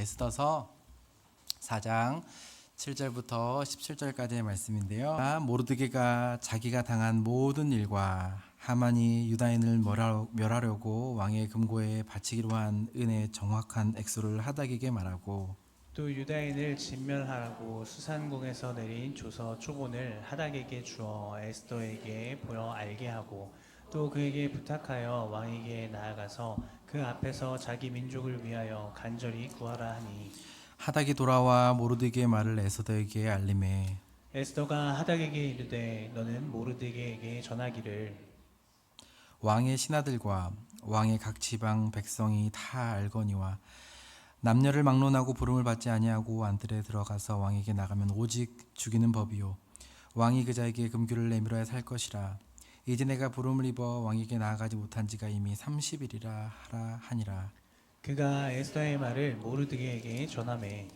에스더서 4장 7절부터 17절까지의 말씀인데요. 모르드게가 자기가 당한 모든 일과 하만이 유다인을 멸하려고 왕의 금고에 바치기로 한 은혜의 정확한 액수를 하닥에게 말하고, 또 유다인을 진멸하라고 수산궁에서 내린 조서 초본을 하닥에게 주어 에스더에게 보여 알게 하고, 또 그에게 부탁하여 왕에게 나아가서 그 앞에서 자기 민족을 위하여 간절히 구하라 하니, 하닥이 돌아와 모르드게의 말을 에스더에게 알림해 에스더가 하닥에게 이르되 너는 모르드게에게 전하기를 왕의 신하들과 왕의 각 지방 백성이 다 알거니와 남녀를 막론하고 부름을 받지 아니하고 안뜰에 들어가서 왕에게 나가면 오직 죽이는 법이요 왕이 그자에게 금규를 내밀어야 살 것이라. 이제 내가 부름을 입어 왕에게 나아가지 못한 지가 이미 30일이라 하라 하니라. 그가 에스더의 말을 모르드게에게 전하매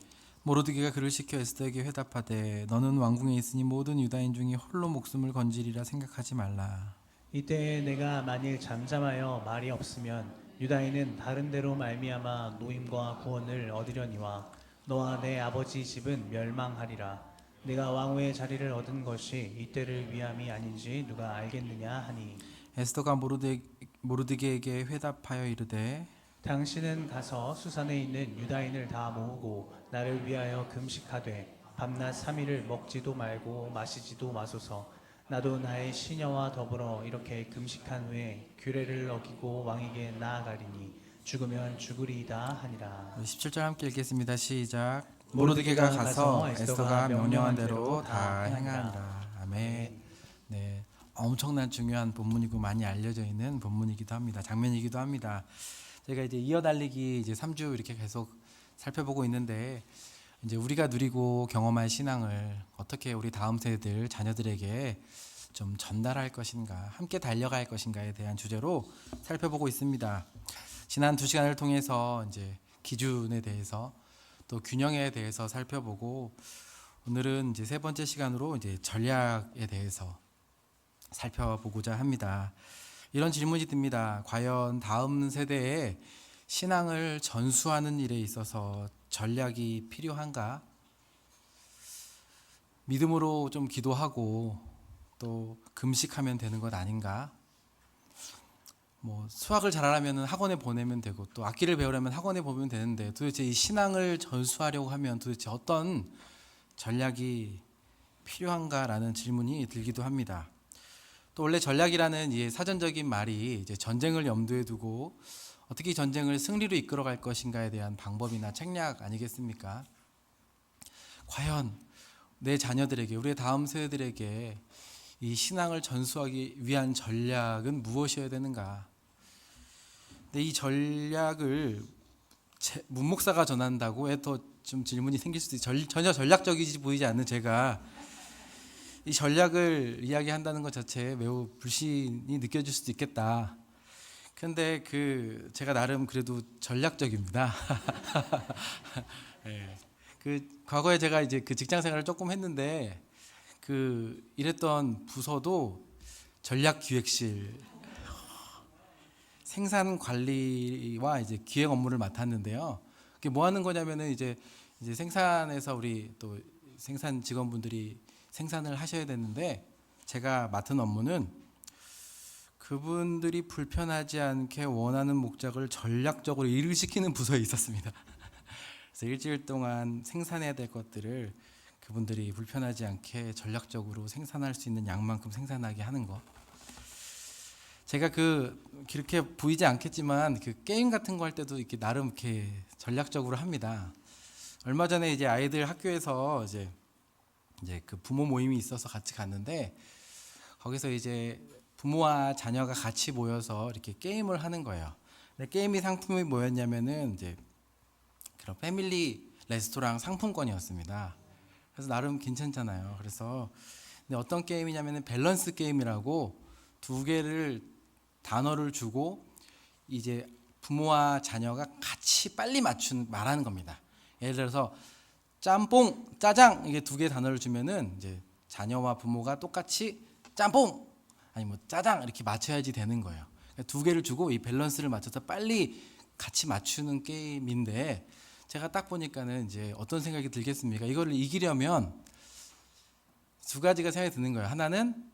모르드게가 그를 시켜 에스더에게 회답하되 너는 왕궁에 있으니 모든 유다인 중에 홀로 목숨을 건지리라 생각하지 말라. 이때에 내가 만일 잠잠하여 말이 없으면 유다인은 다른 데로 말미암아 노임과 구원을 얻으려니와 너와 내 아버지 집은 멸망하리라. 내가 왕후의 자리를 얻은 것이 이때를 위함이 아닌지 누가 알겠느냐 하니, 에스더가 모르드게에게 회답하여 이르되 당신은 가서 수산에 있는 유다인을 다 모으고 나를 위하여 금식하되 밤낮 3일을 먹지도 말고 마시지도 마소서. 나도 나의 시녀와 더불어 이렇게 금식한 후에 규례를 어기고 왕에게 나아가리니 죽으면 죽으리이다 하니라. 17절 함께 읽겠습니다. 시작. 모르드게가 가서 에스더가 명령한 대로 다 행하니라. 아멘. 네, 엄청난 중요한 본문이고 많이 알려져 있는 본문이기도 합니다. 장면이기도 합니다. 제가 이제 이어달리기 이제 3주 이렇게 계속 살펴보고 있는데, 이제 우리가 누리고 경험할 신앙을 어떻게 우리 다음 세대들 자녀들에게 좀 전달할 것인가, 함께 달려갈 것인가에 대한 주제로 살펴보고 있습니다. 지난 2시간을 통해서 이제 기준에 대해서 또 균형에 대해서 살펴보고, 오늘은 이제 세 번째 시간으로 이제 전략에 대해서 살펴보고자 합니다. 이런 질문이 듭니다. 과연 다음 세대에 신앙을 전수하는 일에 있어서 전략이 필요한가? 믿음으로 좀 기도하고 또 금식하면 되는 것 아닌가? 뭐 수학을 잘하려면 학원에 보내면 되고 또 악기를 배우려면 학원에 보내면 되는데, 도대체 이 신앙을 전수하려고 하면 도대체 어떤 전략이 필요한가라는 질문이 들기도 합니다. 또 원래 전략이라는 이 사전적인 말이 이제 전쟁을 염두에 두고 어떻게 전쟁을 승리로 이끌어갈 것인가에 대한 방법이나 책략 아니겠습니까? 과연 내 자녀들에게, 우리의 다음 세대들에게 이 신앙을 전수하기 위한 전략은 무엇이어야 되는가? 근데 이 전략을 문목사가 전한다고 해도 좀 질문이 생길 수도 있어요. 전혀 전략적이지 보이지 않는 제가 이 전략을 이야기한다는 것 자체에 매우 불신이 느껴질 수도 있겠다. 그런데 제가 나름 그래도 전략적입니다. 네. 과거에 제가 이제 직장 생활을 조금 했는데 일했던 부서도 전략기획실 생산 관리와 이제 기획 업무를 맡았는데요. 그게 뭐 하는 거냐면은 이제 생산에서 우리 또 생산 직원분들이 생산을 하셔야 되는데, 제가 맡은 업무는 그분들이 불편하지 않게 원하는 목적을 전략적으로 일시키는 부서에 있었습니다. 그래서 일주일 동안 생산해야 될 것들을 그분들이 불편하지 않게 전략적으로 생산할 수 있는 양만큼 생산하게 하는 거. 제가 그렇게 보이지 않겠지만 게임 같은 거 할 때도 이렇게 나름 이렇게 전략적으로 합니다. 얼마 전에 이제 아이들 학교에서 이제 부모 모임이 있어서 같이 갔는데, 거기서 이제 부모와 자녀가 같이 모여서 이렇게 게임을 하는 거예요. 근데 게임의 상품이 뭐였냐면은 이제 그런 패밀리 레스토랑 상품권이었습니다. 그래서 나름 괜찮잖아요. 그래서 근데 어떤 게임이냐면은 밸런스 게임이라고 두 개를 단어를 주고 이제 부모와 자녀가 같이 빨리 말하는 겁니다. 예를 들어서 짬뽕, 짜장 이게 두 개의 단어를 주면은 이제 자녀와 부모가 똑같이 짬뽕 아니 뭐 짜장 이렇게 맞춰야지 되는 거예요. 그러니까 두 개를 주고 이 밸런스를 맞춰서 빨리 같이 맞추는 게임인데, 제가 딱 보니까는 이제 어떤 생각이 들겠습니까? 이거를 이기려면 두 가지가 생각이 드는 거예요. 하나는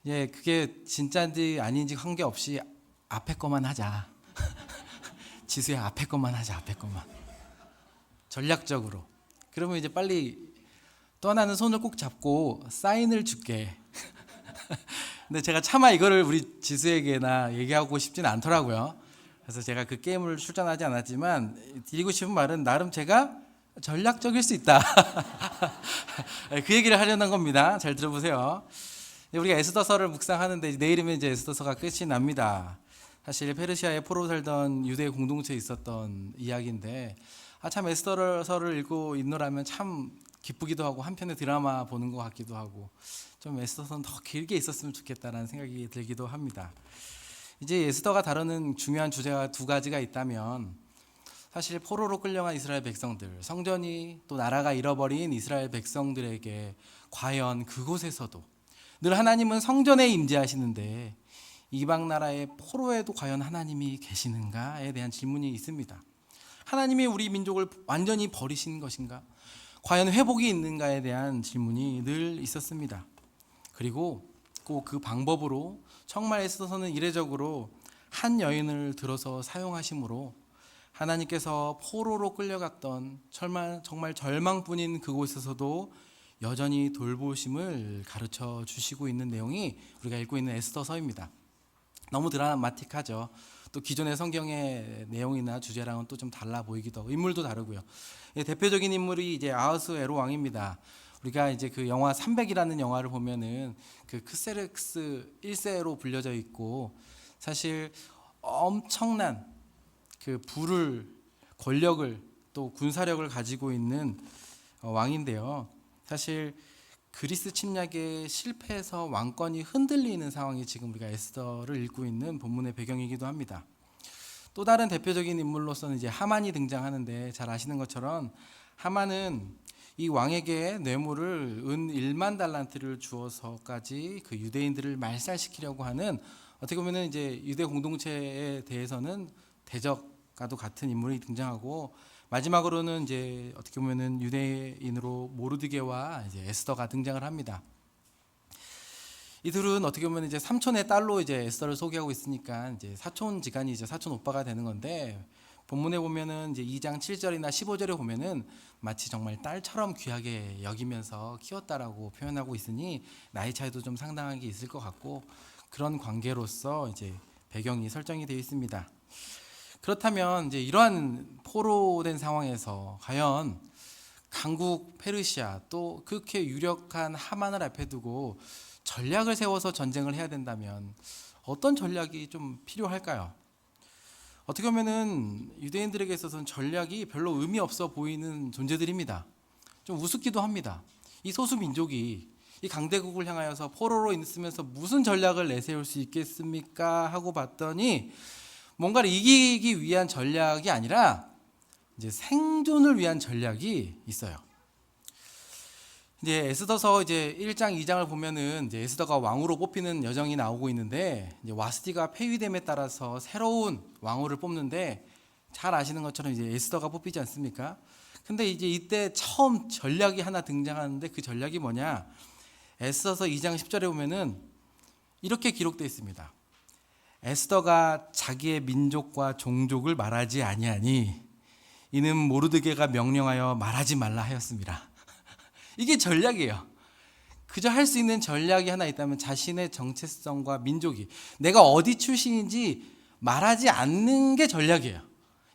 그게 진짜인지 아닌지 관계없이 앞에 거만 하자. 지수야, 앞에 것만 하자. 앞에 것만. 전략적으로. 그러면 이제 빨리 떠나는 손을 꼭 잡고 사인을 줄게. 근데 제가 차마 이거를 우리 지수에게나 얘기하고 싶지는 않더라고요. 그래서 제가 그 게임을 출전하지 않았지만 드리고 싶은 말은 나름 제가 전략적일 수 있다. 그 얘기를 하려는 겁니다. 잘 들어보세요. 우리가 에스더서를 묵상하는데 내일이면 이제 에스더서가 끝이 납니다. 사실 페르시아에 포로 살던 유대 공동체에 있었던 이야기인데 참 에스더서를 읽고 있노라면 참 기쁘기도 하고 한편의 드라마 보는 것 같기도 하고 좀 에스더서는 더 길게 있었으면 좋겠다라는 생각이 들기도 합니다. 이제 에스더가 다루는 중요한 주제가 두 가지가 있다면 사실 포로로 끌려간 이스라엘 백성들, 성전이 또 나라가 잃어버린 이스라엘 백성들에게 과연 그곳에서도 늘 하나님은 성전에 임재하시는데 이방 나라의 포로에도 과연 하나님이 계시는가에 대한 질문이 있습니다. 하나님이 우리 민족을 완전히 버리신 것인가? 과연 회복이 있는가에 대한 질문이 늘 있었습니다. 그리고 꼭 그 방법으로 정말 에스더서는 이례적으로 한 여인을 들어서 사용하심으로 하나님께서 포로로 끌려갔던 정말 절망뿐인 그곳에서도 여전히 돌보심을 가르쳐 주시고 있는 내용이 우리가 읽고 있는 에스더서입니다. 너무 드라마틱하죠. 또 기존의 성경의 내용이나 주제랑은 또 좀 달라 보이기도 하고 인물도 다르고요. 대표적인 인물이 이제 아하스웨로 왕입니다. 우리가 이제 그 영화 300이라는 영화를 보면은 그 크세르크스 1세로 불려져 있고 사실 엄청난 그 부를 권력을 또 군사력을 가지고 있는 왕인데요. 사실 그리스 침략에 실패해서 왕권이 흔들리는 상황이 지금 우리가 에스더를 읽고 있는 본문의 배경이기도 합니다. 또 다른 대표적인 인물로서는 이제 하만이 등장하는데 잘 아시는 것처럼 하만은 이 왕에게 뇌물을 은 1만 달란트를 주어서까지 그 유대인들을 말살시키려고 하는 어떻게 보면 이제 유대 공동체에 대해서는 대적과도 같은 인물이 등장하고 마지막으로는 이제 어떻게 보면은 유대인으로 모르드게와 이제 에스더가 등장을 합니다. 이들은 어떻게 보면 이제 삼촌의 딸로 이제 에스더를 소개하고 있으니까 이제 사촌지간이 이제 사촌 오빠가 되는 건데 본문에 보면은 이제 2장 7절이나 15절에 보면은 마치 정말 딸처럼 귀하게 여기면서 키웠다라고 표현하고 있으니 나이 차이도 좀 상당하게 있을 것 같고 그런 관계로서 이제 배경이 설정이 되어 있습니다. 그렇다면 이제 이러한 포로된 상황에서 과연 강국 페르시아 또 그렇게 유력한 하만을 앞에 두고 전략을 세워서 전쟁을 해야 된다면 어떤 전략이 좀 필요할까요? 어떻게 보면은 유대인들에게 있어서는 전략이 별로 의미 없어 보이는 존재들입니다. 좀 우습기도 합니다. 이 소수 민족이 이 강대국을 향하여서 포로로 있으면서 무슨 전략을 내세울 수 있겠습니까? 하고 봤더니 뭔가를 이기기 위한 전략이 아니라 이제 생존을 위한 전략이 있어요. 이제 에스더서 이제 1장, 2장을 보면은 이제 에스더가 왕으로 뽑히는 여정이 나오고 있는데 이제 와스티가 폐위됨에 따라서 새로운 왕후를 뽑는데 잘 아시는 것처럼 이제 에스더가 뽑히지 않습니까? 근데 이제 이때 처음 전략이 하나 등장하는데 그 전략이 뭐냐? 에스더서 2장 10절에 보면은 이렇게 기록되어 있습니다. 에스더가 자기의 민족과 종족을 말하지 아니하니 이는 모르드게가 명령하여 말하지 말라 하였습니다. 이게 전략이에요. 그저 할 수 있는 전략이 하나 있다면 자신의 정체성과 민족이 내가 어디 출신인지 말하지 않는 게 전략이에요.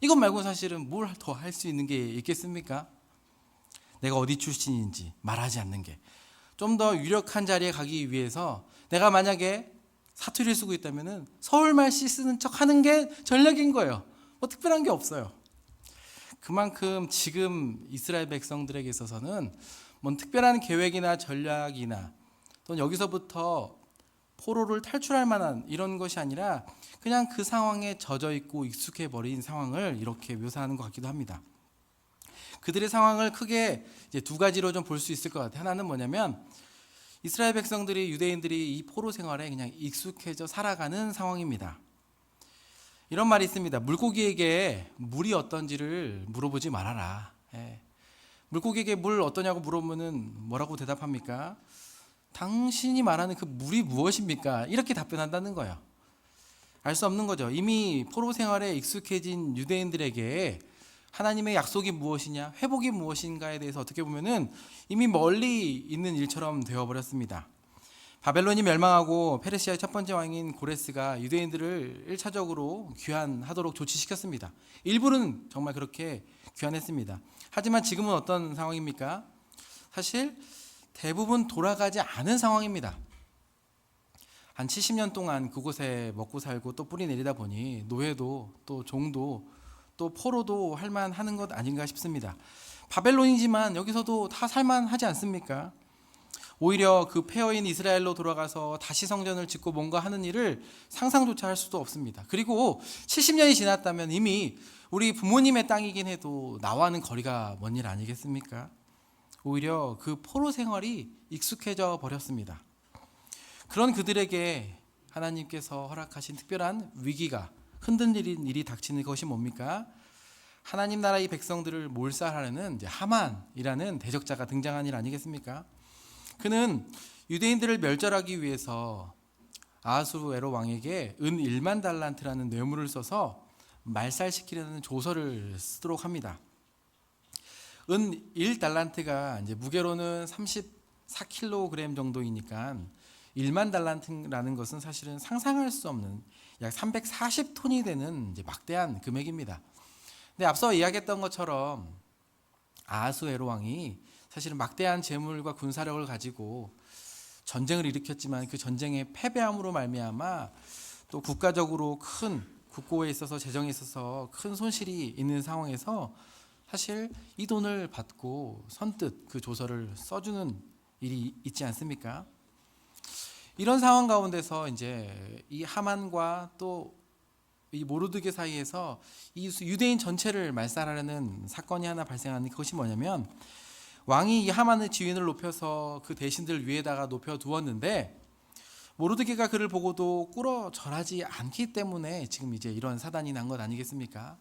이것 말고 사실은 뭘 더 할 수 있는 게 있겠습니까? 내가 어디 출신인지 말하지 않는 게. 좀 더 유력한 자리에 가기 위해서 내가 만약에 사투리를 쓰고 있다면 서울말씨 쓰는 척 하는 게 전략인 거예요. 뭐 특별한 게 없어요. 그만큼 지금 이스라엘 백성들에게 있어서는 뭐 특별한 계획이나 전략이나 또는 여기서부터 포로를 탈출할 만한 이런 것이 아니라 그냥 그 상황에 젖어 있고 익숙해 버린 상황을 이렇게 묘사하는 것 같기도 합니다. 그들의 상황을 크게 이제 두 가지로 좀 볼 수 있을 것 같아요. 하나는 뭐냐면 이스라엘 백성들이 유대인들이 이 포로 생활에 그냥 익숙해져 살아가는 상황입니다. 이런 말이 있습니다. 물고기에게 물이 어떤지를 물어보지 말아라. 예. 물고기에게 물 어떠냐고 물어보면은 뭐라고 대답합니까? 당신이 말하는 그 물이 무엇입니까? 이렇게 답변한다는 거예요. 알 수 없는 거죠. 이미 포로 생활에 익숙해진 유대인들에게 하나님의 약속이 무엇이냐, 회복이 무엇인가에 대해서 어떻게 보면은 이미 멀리 있는 일처럼 되어버렸습니다. 바벨론이 멸망하고 페르시아의 첫 번째 왕인 고레스가 유대인들을 1차적으로 귀환하도록 조치시켰습니다. 일부는 정말 그렇게 귀환했습니다. 하지만 지금은 어떤 상황입니까? 사실 대부분 돌아가지 않은 상황입니다. 한 70년 동안 그곳에 먹고 살고 또 뿌리 내리다 보니 노예도 또 종도 또 포로도 할만하는 것 아닌가 싶습니다. 바벨론이지만 여기서도 다 살만하지 않습니까? 오히려 그 폐허인 이스라엘로 돌아가서 다시 성전을 짓고 뭔가 하는 일을 상상조차 할 수도 없습니다. 그리고 70년이 지났다면 이미 우리 부모님의 땅이긴 해도 나와는 거리가 먼 일 아니겠습니까? 오히려 그 포로 생활이 익숙해져 버렸습니다. 그런 그들에게 하나님께서 허락하신 특별한 위기가 흔들리는 일이 닥치는 것이 뭡니까? 하나님 나라의 백성들을 몰살하려는 이제 하만이라는 대적자가 등장한 일 아니겠습니까? 그는 유대인들을 멸절하기 위해서 아하수에로 왕에게 은 1만 달란트라는 뇌물을 써서 말살시키려는 조서를 쓰도록 합니다. 은 1달란트가 이제 무게로는 34kg 정도이니까 1만 달란트라는 것은 사실은 상상할 수 없는 약 340톤이 되는 이제 막대한 금액입니다. 근데 앞서 이야기했던 것처럼 아하수에로 왕이 사실은 막대한 재물과 군사력을 가지고 전쟁을 일으켰지만 그 전쟁의 패배함으로 말미암아 또 국가적으로 큰 국고에 있어서 재정에 있어서 큰 손실이 있는 상황에서 사실 이 돈을 받고 선뜻 그 조서를 써주는 일이 있지 않습니까? 이런 상황 가운데서 이제 이 하만과 또 이 모르드게 사이에서 이 유대인 전체를 말살하려는 사건이 하나 발생하는 것이 뭐냐면 왕이 이 하만의 지위를 높여서 그 대신들 위에다가 높여 두었는데 모르드게가 그를 보고도 꿇어 절하지 않기 때문에 지금 이제 이런 사단이 난 것 아니겠습니까?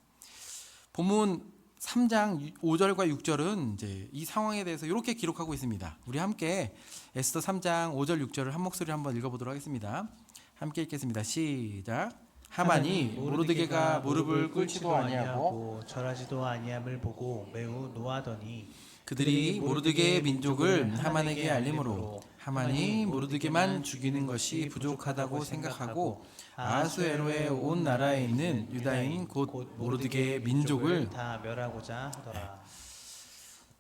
본문 3장 5절과 6절은 이제 이 상황에 대해서 이렇게 기록하고 있습니다. 우리 함께 에스더 3장 5절 6절을 한 목소리로 한번 읽어보도록 하겠습니다. 함께 읽겠습니다. 시작. 하만이 모르드게가 무릎을 꿇지도 아니하고 절하지도 아니함을 보고 매우 노하더니 그들이 모르드게의 민족을 하만에게 알림으로 하만이 모르드게만 죽이는 것이 부족하다고 생각하고 아하수에로의 온 나라에 있는 유다인 곧 모르드게의 민족을 다 멸하고자 하더라.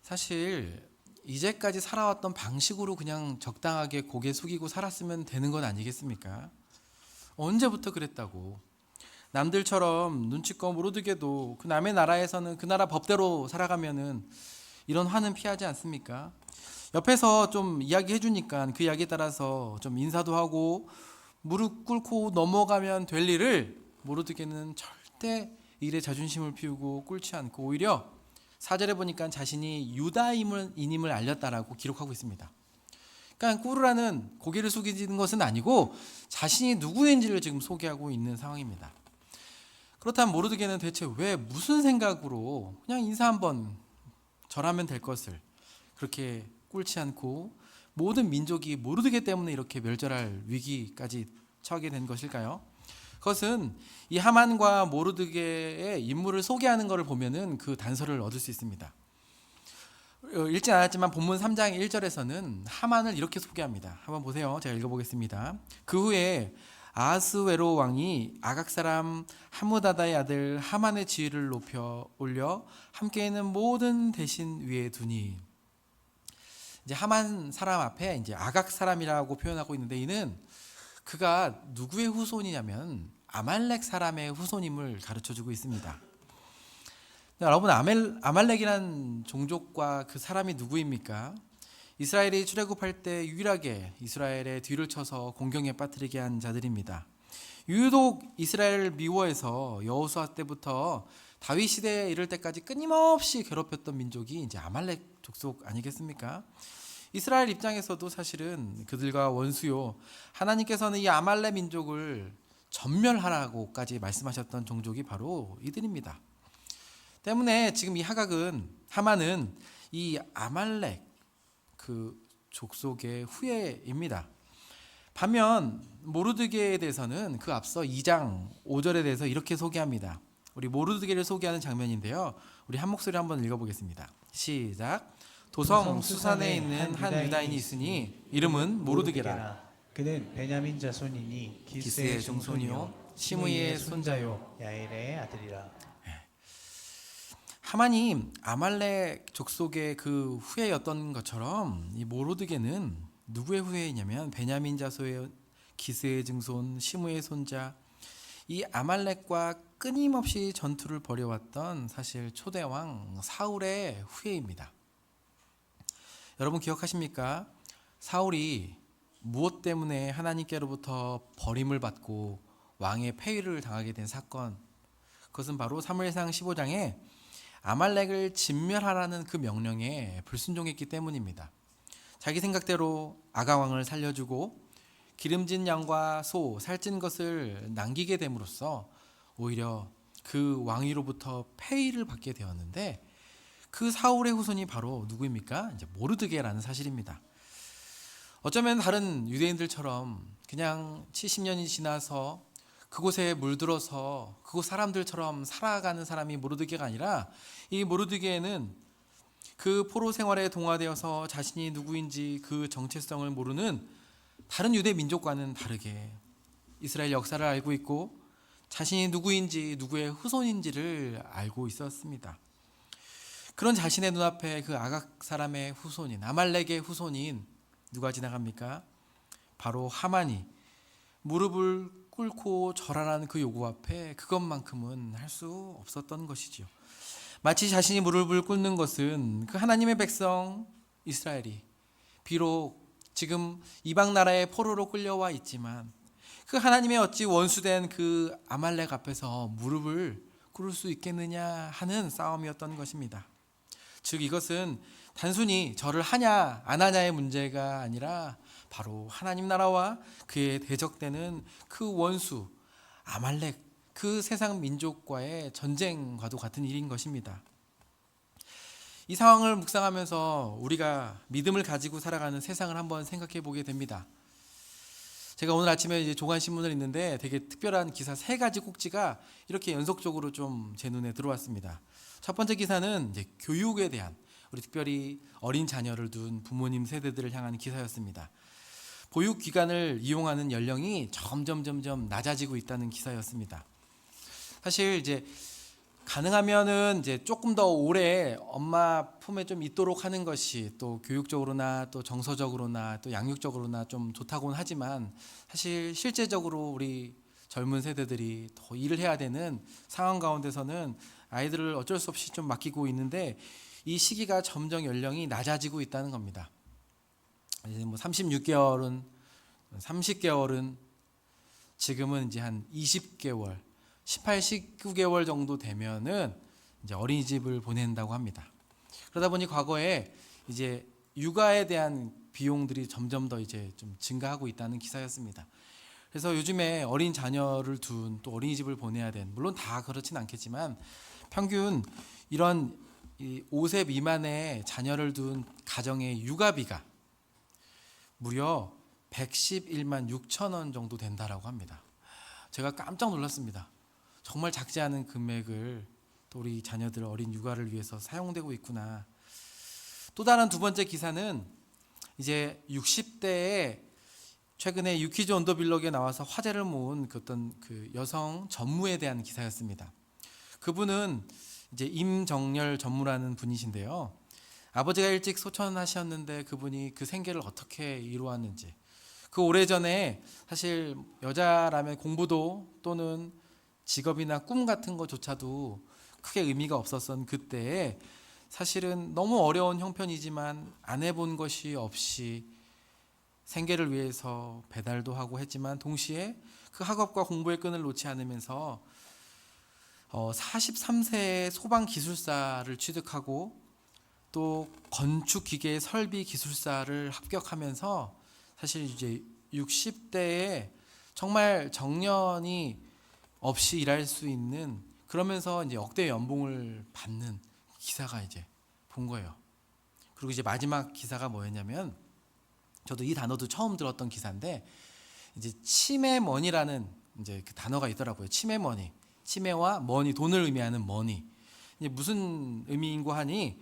사실 이제까지 살아왔던 방식으로 그냥 적당하게 고개 숙이고 살았으면 되는 건 아니겠습니까? 언제부터 그랬다고. 남들처럼 눈치껏 모르드게도 그 남의 나라에서는 그 나라 법대로 살아가면은 이런 화는 피하지 않습니까? 옆에서 좀 이야기해 주니까 그 이야기에 따라서 좀 인사도 하고 무릎 꿇고 넘어가면 될 일을 모르드게는 절대 일에 자존심을 피우고 꿇지 않고 오히려 4절에 보니까 자신이 유다인임을 알렸다라고 기록하고 있습니다. 그러니까 꾸르라는 고개를 숙이는 것은 아니고 자신이 누구인지를 지금 소개하고 있는 상황입니다. 그렇다면 모르드게는 대체 왜 무슨 생각으로 그냥 인사 한번 절하면 될 것을 그렇게 꿇지 않고 모든 민족이 모르드게 때문에 이렇게 멸절할 위기까지 처하게 된 것일까요? 그것은 이 하만과 모르드게의 인물을 소개하는 것을 보면은 그 단서를 얻을 수 있습니다. 읽진 않았지만 본문 3장 1절에서는 하만을 이렇게 소개합니다. 한번 보세요. 제가 읽어보겠습니다. 그 후에 아하스웨로 왕이 아각 사람 하무다다의 아들 하만의 지위를 높여 올려 함께 있는 모든 대신 위에 두니. 이제 하만 사람 앞에 이제 아각 사람이라고 표현하고 있는데 이는 그가 누구의 후손이냐면 아말렉 사람의 후손임을 가르쳐주고 있습니다. 여러분 아말렉이라는 종족과 그 사람이 누구입니까? 이스라엘이 출애굽할 때 유일하게 이스라엘의 뒤를 쳐서 공경에 빠뜨리게 한 자들입니다. 유독 이스라엘을 미워해서 여호수아 때부터 다윗 시대에 이를 때까지 끊임없이 괴롭혔던 민족이 이제 아말렉 족속 아니겠습니까? 이스라엘 입장에서도 사실은 그들과 원수요. 하나님께서는 이 아말렉 민족을 전멸하라고까지 말씀하셨던 종족이 바로 이들입니다. 때문에 지금 이 하만은 이 아말렉 그 족속의 후예입니다. 반면 모르드게에 대해서는 그 앞서 2장 5절에 대해서 이렇게 소개합니다. 우리 모르드게를 소개하는 장면인데요. 우리 한 목소리 한번 읽어보겠습니다. 시작. 도성 수산에 있는 한 유다인이 있으니 이름은 모르드게라. 그는 베냐민 자손이니 기스의 기스의 종손이요 종손이요 시므이의 손자요 야엘의 아들이라. 하만이 아말렉 족속의 그 후예였던 것처럼 이 모르드게는 누구의 후예이냐면 베냐민 자손의 기스의 증손 시므의 손자, 이 아말렉과 끊임없이 전투를 벌여왔던 사실 초대왕 사울의 후예입니다. 여러분 기억하십니까? 사울이 무엇 때문에 하나님께로부터 버림을 받고 왕의 폐위를 당하게 된 사건, 그것은 바로 사무엘상 15장에 아말렉을 진멸하라는 그 명령에 불순종했기 때문입니다. 자기 생각대로 아가왕을 살려주고 기름진 양과 소, 살찐 것을 남기게 됨으로써 오히려 그 왕위로부터 폐위를 받게 되었는데, 그 사울의 후손이 바로 누구입니까? 이제 모르드게라는 사실입니다. 어쩌면 다른 유대인들처럼 그냥 70년이 지나서 그곳에 물들어서 그곳 사람들처럼 살아가는 사람이 모르드게가 아니라, 이 모르드게는 그 포로 생활에 동화되어서 자신이 누구인지 그 정체성을 모르는 다른 유대 민족과는 다르게 이스라엘 역사를 알고 있고 자신이 누구인지 누구의 후손인지를 알고 있었습니다. 그런 자신의 눈앞에 그 아각 사람의 후손인 아말렉의 후손인 누가 지나갑니까? 바로 하만이 무릎을 꿇고 절하라는 그 요구 앞에 그것만큼은 할 수 없었던 것이지요. 마치 자신이 무릎을 꿇는 것은 그 하나님의 백성 이스라엘이 비록 지금 이방 나라의 포로로 끌려와 있지만 그 하나님의 어찌 원수된 그 아말렉 앞에서 무릎을 꿇을 수 있겠느냐 하는 싸움이었던 것입니다. 즉 이것은 단순히 절을 하냐 안 하냐의 문제가 아니라 바로 하나님 나라와 그에 대적되는 그 원수 아말렉, 그 세상 민족과의 전쟁과도 같은 일인 것입니다. 이 상황을 묵상하면서 우리가 믿음을 가지고 살아가는 세상을 한번 생각해 보게 됩니다. 제가 오늘 아침에 이제 조간신문을 읽는데 되게 특별한 기사 3가지 꼭지가 이렇게 연속적으로 좀 제 눈에 들어왔습니다. 첫 번째 기사는 이제 교육에 대한, 우리 특별히 어린 자녀를 둔 부모님 세대들을 향한 기사였습니다. 보육기관을 이용하는 연령이 점점 낮아지고 있다는 기사였습니다. 사실 이제 가능하면은 이제 조금 더 오래 엄마 품에 좀 있도록 하는 것이 또 교육적으로나 또 정서적으로나 또 양육적으로나 좀 좋다고는 하지만, 사실 실제적으로 우리 젊은 세대들이 더 일을 해야 되는 상황 가운데서는 아이들을 어쩔 수 없이 좀 맡기고 있는데, 이 시기가 점점 연령이 낮아지고 있다는 겁니다. 이제 뭐 36개월은 30개월은 지금은 이제 한 20개월 18, 19개월 정도 되면은 이제 어린이집을 보낸다고 합니다. 그러다 보니 과거에 이제 육아에 대한 비용들이 점점 더 이제 좀 증가하고 있다는 기사였습니다. 그래서 요즘에 어린 자녀를 둔 또 어린이집을 보내야 된, 물론 다 그렇진 않겠지만 평균 이런 5세 미만의 자녀를 둔 가정의 육아비가 무려 111만 6천 원 정도 된다라고 합니다. 제가 깜짝 놀랐습니다. 정말 작지 않은 금액을 또 우리 자녀들 어린 육아를 위해서 사용되고 있구나. 또 다른 두 번째 기사는 이제 60대에 최근에 유퀴즈 언더빌럭에 나와서 화제를 모은 그 여성 전무에 대한 기사였습니다. 그분은 이제 임정열 전무라는 분이신데요. 아버지가 일찍 소천하셨는데 그분이 그 생계를 어떻게 이루었는지, 그 오래전에 사실 여자라면 공부도 또는 직업이나 꿈 같은 것조차도 크게 의미가 없었던 그때에 사실은 너무 어려운 형편이지만 안 해본 것이 없이 생계를 위해서 배달도 하고 했지만 동시에 그 학업과 공부의 끈을 놓지 않으면서 43세에 소방기술사를 취득하고 또 건축기계 설비기술사를 합격하면서 사실 이제 60대에 정말 정년이 없이 일할 수 있는, 그러면서 이제 억대 연봉을 받는 기사가 이제 본 거예요. 그리고 이제 마지막 기사가 뭐였냐면, 저도 이 단어도 처음 들었던 기사인데, 이제 치매머니라는 이제 그 단어가 있더라고요. 치매머니. 치매와 머니, 돈을 의미하는 머니. 이제 무슨 의미인고 하니,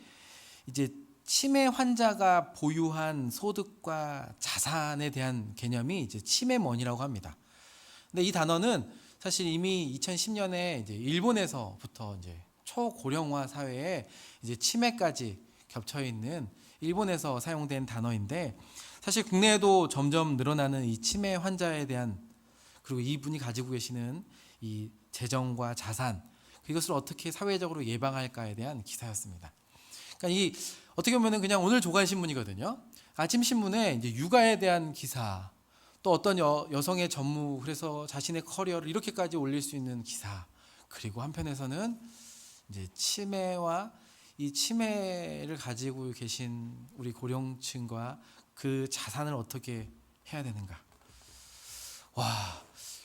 이제 치매 환자가 보유한 소득과 자산에 대한 개념이 이제 치매머니라고 합니다. 근데 이 단어는 사실 이미 2010년에 이제 일본에서부터 이제 초고령화 사회에 이제 치매까지 겹쳐 있는 일본에서 사용된 단어인데, 사실 국내에도 점점 늘어나는 이 치매 환자에 대한, 그리고 이분이 가지고 계시는 이 재정과 자산, 이것을 어떻게 사회적으로 예방할까에 대한 기사였습니다. 그러니까 이 어떻게 보면 그냥 오늘 조간 신문이거든요. 아침 신문에 이제 육아에 대한 기사, 또 어떤 여성의 전무, 그래서 자신의 커리어를 이렇게까지 올릴 수 있는 기사, 그리고 한편에서는 이제 치매와 이 치매를 가지고 계신 우리 고령층과 그 자산을 어떻게 해야 되는가. 와,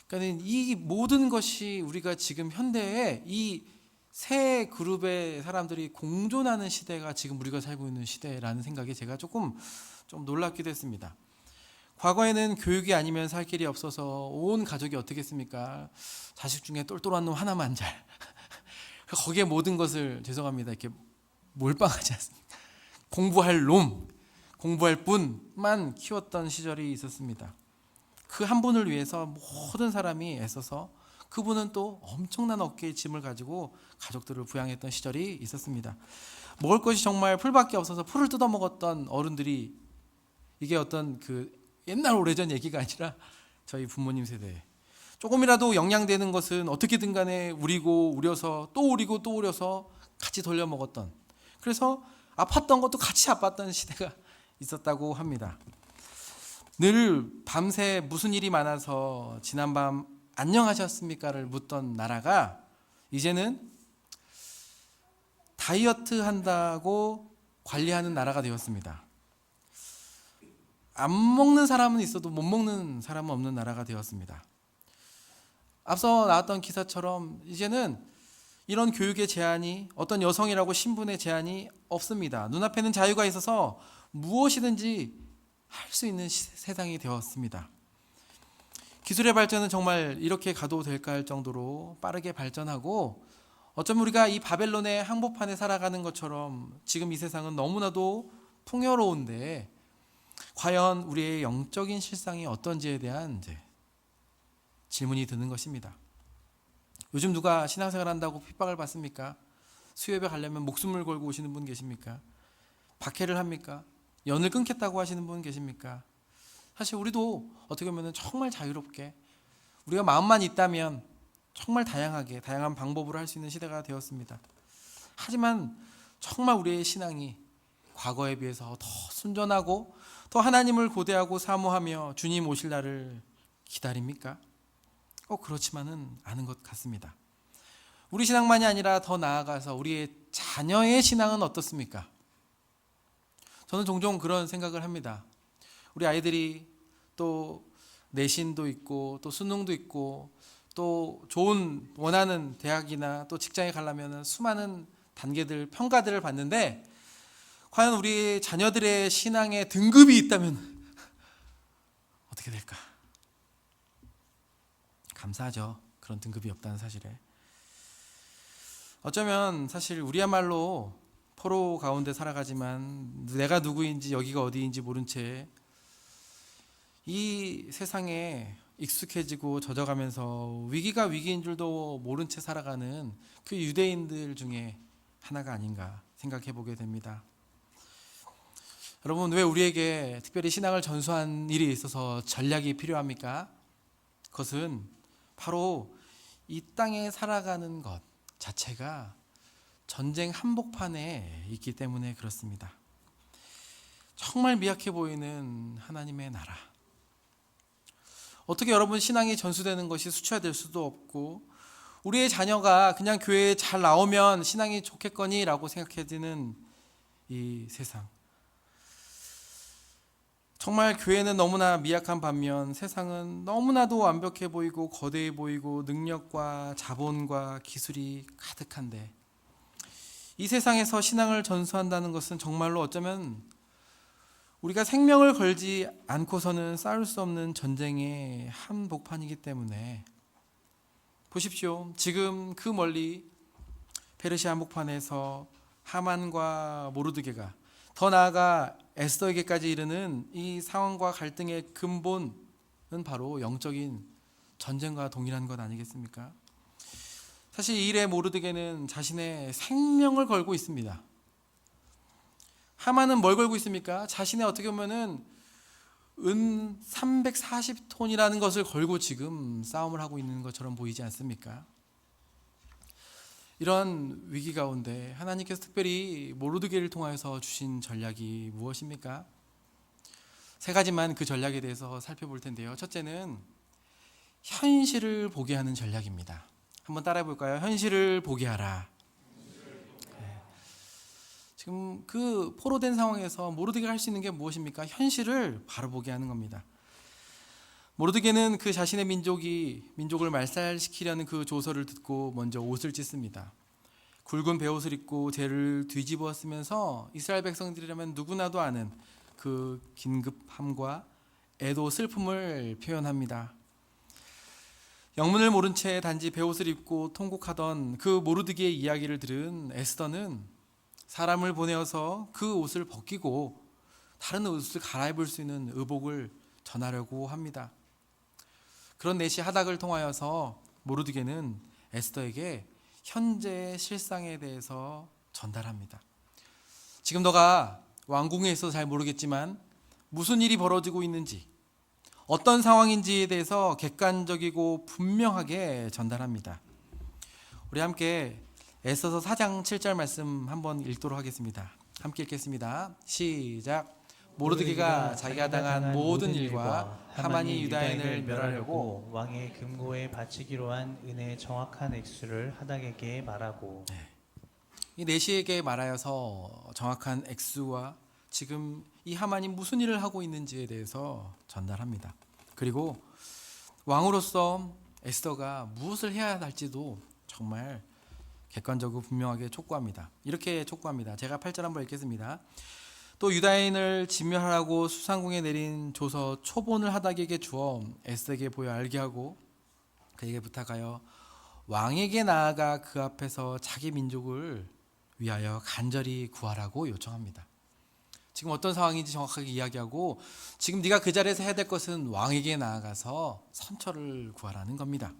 그러니까 이 모든 것이 우리가 지금 현대에 이 세 그룹의 사람들이 공존하는 시대가 지금 우리가 살고 있는 시대라는 생각에 제가 조금 좀 놀랍기도 했습니다. 과거에는 교육이 아니면 살 길이 없어서 온 가족이 어떻게 했습니까? 자식 중에 똘똘한 놈 하나만 잘. 거기에 모든 것을, 죄송합니다, 이렇게 몰빵하지 않습니다. 공부할 놈, 공부할 분만 키웠던 시절이 있었습니다. 그 한 분을 위해서 모든 사람이 애써서 그분은 또 엄청난 어깨의 짐을 가지고 가족들을 부양했던 시절이 있었습니다. 먹을 것이 정말 풀밖에 없어서 풀을 뜯어 먹었던 어른들이, 이게 어떤 그 옛날 오래전 얘기가 아니라 저희 부모님 세대, 조금이라도 영양되는 것은 어떻게든 간에 우리고 우려서 또 우리고 또 우려서 같이 돌려 먹었던, 그래서 아팠던 것도 같이 아팠던 시대가 있었다고 합니다. 늘 밤새 무슨 일이 많아서 지난밤 안녕하셨습니까를 묻던 나라가 이제는 다이어트 한다고 관리하는 나라가 되었습니다. 안 먹는 사람은 있어도 못 먹는 사람은 없는 나라가 되었습니다. 앞서 나왔던 기사처럼 이제는 이런 교육의 제한이, 어떤 여성이라고 신분의 제한이 없습니다. 눈앞에는 자유가 있어서 무엇이든지 할 수 있는 세상이 되었습니다. 기술의 발전은 정말 이렇게 가도 될까 할 정도로 빠르게 발전하고, 어쩌면 우리가 이 바벨론의 항복판에 살아가는 것처럼 지금 이 세상은 너무나도 풍요로운데, 과연 우리의 영적인 실상이 어떤지에 대한 이제 질문이 드는 것입니다. 요즘 누가 신앙생활 한다고 핍박을 받습니까? 수협에 가려면 목숨을 걸고 오시는 분 계십니까? 박해를 합니까? 연을 끊겠다고 하시는 분 계십니까? 사실 우리도 어떻게 보면 정말 자유롭게, 우리가 마음만 있다면 정말 다양하게, 다양한 방법으로 할 수 있는 시대가 되었습니다. 하지만 정말 우리의 신앙이 과거에 비해서 더 순전하고 더 하나님을 고대하고 사모하며 주님 오실 날을 기다립니까? 그렇지만은 않은 것 같습니다. 우리 신앙만이 아니라 더 나아가서 우리의 자녀의 신앙은 어떻습니까? 저는 종종 그런 생각을 합니다. 우리 아이들이 또 내신도 있고 또 수능도 있고 또 좋은 원하는 대학이나 또 직장에 가려면 수많은 단계들, 평가들을 받는데, 과연 우리 자녀들의 신앙에 등급이 있다면 어떻게 될까? 감사하죠. 그런 등급이 없다는 사실에. 어쩌면 사실 우리야말로 포로 가운데 살아가지만 내가 누구인지 여기가 어디인지 모른 채 이 세상에 익숙해지고 젖어가면서 위기가 위기인 줄도 모른 채 살아가는 그 유대인들 중에 하나가 아닌가 생각해 보게 됩니다. 여러분, 왜 우리에게 특별히 신앙을 전수한 일이 있어서 전략이 필요합니까? 그것은 바로 이 땅에 살아가는 것 자체가 전쟁 한복판에 있기 때문에 그렇습니다. 정말 미약해 보이는 하나님의 나라. 어떻게 여러분 신앙이 전수되는 것이 수치화될 수도 없고, 우리의 자녀가 그냥 교회에 잘 나오면 신앙이 좋겠거니라고 생각해지는 이 세상. 정말 교회는 너무나 미약한 반면 세상은 너무나도 완벽해 보이고 거대해 보이고 능력과 자본과 기술이 가득한데, 이 세상에서 신앙을 전수한다는 것은 정말로 어쩌면 우리가 생명을 걸지 않고서는 싸울 수 없는 전쟁의 한복판이기 때문에, 보십시오. 지금 그 멀리 페르시아 한복판에서 하만과 모르드게가, 더 나아가 에스더에게까지 이르는 이 상황과 갈등의 근본은 바로 영적인 전쟁과 동일한 것 아니겠습니까? 사실 이 일에 모르드게는 자신의 생명을 걸고 있습니다. 하만은 뭘 걸고 있습니까? 자신의 어떻게 보면은 은 340톤이라는 것을 걸고 지금 싸움을 하고 있는 것처럼 보이지 않습니까? 이런 위기 가운데 하나님께서 특별히 모르드게를 통하여서 주신 전략이 무엇입니까? 세 가지만 그 전략에 대해서 살펴볼 텐데요. 첫째는 현실을 보게 하는 전략입니다. 한번 따라해 볼까요? 현실을 보게 하라. 지금 그 포로된 상황에서 모르드게가 할 수 있는 게 무엇입니까? 현실을 바로 보게 하는 겁니다. 모르드게는 그 자신의 민족을 말살시키려는 그 조서를 듣고 먼저 옷을 찢습니다. 굵은 베옷을 입고 재를 뒤집어 쓰면서 이스라엘 백성들이라면 누구나도 아는 그 긴급함과 애도 슬픔을 표현합니다. 영문을 모른 채 단지 베옷을 입고 통곡하던 그 모르드게의 이야기를 들은 에스더는 사람을 보내어서 그 옷을 벗기고 다른 옷을 갈아입을 수 있는 의복을 전하려고 합니다. 그런 내시 하닥을 통하여서 모르드게는 에스더에게 현재의 실상에 대해서 전달합니다. 지금 너가 왕궁에 있어서 잘 모르겠지만 무슨 일이 벌어지고 있는지, 어떤 상황인지에 대해서 객관적이고 분명하게 전달합니다. 우리 함께 에스더서 4장 7절 말씀 한번 읽도록 하겠습니다. 함께 읽겠습니다. 시작. 모르드게가 자기가 당한 모든 일과 하만이 유다인을 멸하려고 왕의 금고에 바치기로 한 은혜의 정확한 액수를 하닥에게 말하고. 이 내시에게 말하여서 정확한 액수와 지금 이 하만이 무슨 일을 하고 있는지에 대해서 전달합니다. 그리고 왕으로서 에스더가 무엇을 해야 할지도 정말 객관적으로 분명하게 촉구합니다. 이렇게 촉구합니다. 제가 8절 한번 읽겠습니다. 또 유다인을 진멸하라고 수상궁에 내린 조서 초본을 하닥에게 주어 에스더에게 보여 알게 하고 그에게 부탁하여 왕에게 나아가 그 앞에서 자기 민족을 위하여 간절히 구하라고 요청합니다. 지금 어떤 상황인지 정확하게 이야기하고 지금 네가 그 자리에서 해야 될 것은 왕에게 나아가서 선처를 구하라는 겁니다.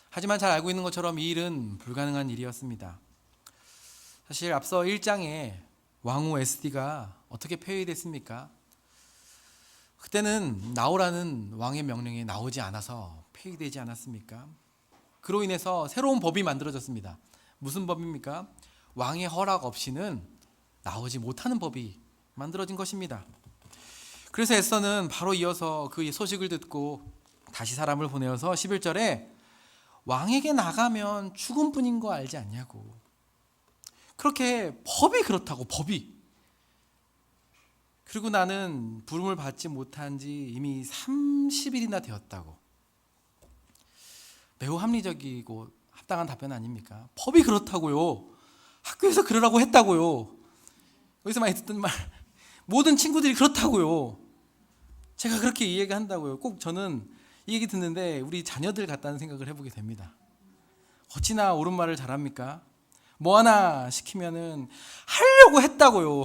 하지만 잘 알고 있는 것처럼 이 일은 불가능한 일이었습니다. 사실 앞서 1장에 왕후 에스디가 어떻게 폐위됐습니까? 그때는 나오라는 왕의 명령이 나오지 않아서 폐위되지 않았습니까? 그로 인해서 새로운 법이 만들어졌습니다. 무슨 법입니까? 왕의 허락 없이는 나오지 못하는 법이 만들어진 것입니다. 그래서 에스더는 바로 이어서 그 소식을 듣고 다시 사람을 보내어서 11절에 왕에게 나가면 죽음뿐인 거 알지 않냐고. 그렇게 법이 그렇다고, 법이. 그리고 나는 부름을 받지 못한 지 이미 30일이나 되었다고. 매우 합리적이고 합당한 답변 아닙니까? 법이 그렇다고요. 학교에서 그러라고 했다고요. 여기서 많이 듣던 말, 모든 친구들이 그렇다고요. 제가 그렇게 이야기한다고요. 꼭 저는 이 얘기 듣는데 우리 자녀들 같다는 생각을 해보게 됩니다. 어찌나 옳은 말을 잘합니까? 뭐 하나 시키면은 하려고 했다고요.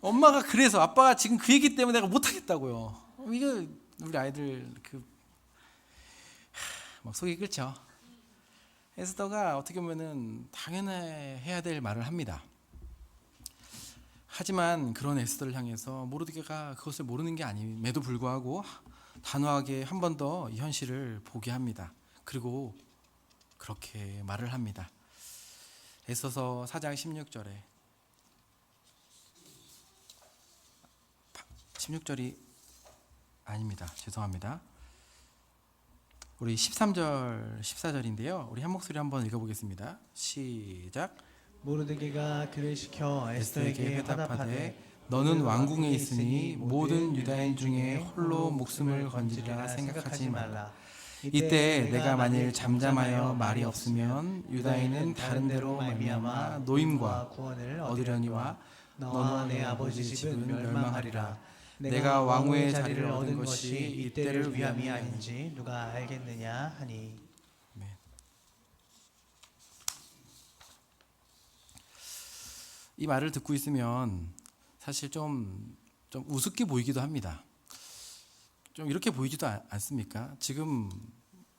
엄마가 그래서, 아빠가 지금 그 얘기 때문에 내가 못하겠다고요. 이거 우리 아이들 막 속이 끓죠. 에스더가 어떻게 보면은 당연해야 될 말을 합니다. 하지만 그런 에스더를 향해서 모르드게가 그것을 모르는 게 아님에도 불구하고 단호하게 한 번 더 이 현실을 보게 합니다. 그리고 그렇게 말을 합니다. 에스더서 4장 16절이 아닙니다. 죄송합니다. 우리 13절, 14절인데요. 우리 한 목소리 한번 읽어보겠습니다. 시작. 모르드게가 그를 시켜 에스더에게 화답하되 너는 왕궁에 있으니 모든 유다인 중에 홀로 목숨을 건지리라 생각하지 말라. 이때 내가 만일 잠잠하여 말이 없으면 유다인은 다른 데로 말미암아 노임과 구원을 얻으려니와 너와 내 아버지 집은 멸망하리라. 내가 왕후의 자리를 얻은 것이 이때를 위함이 아닌지 누가 알겠느냐 하니. 이 말을 듣고 있으면 사실 좀 우습게 보이기도 합니다. 좀 이렇게 보이지도 않습니까? 지금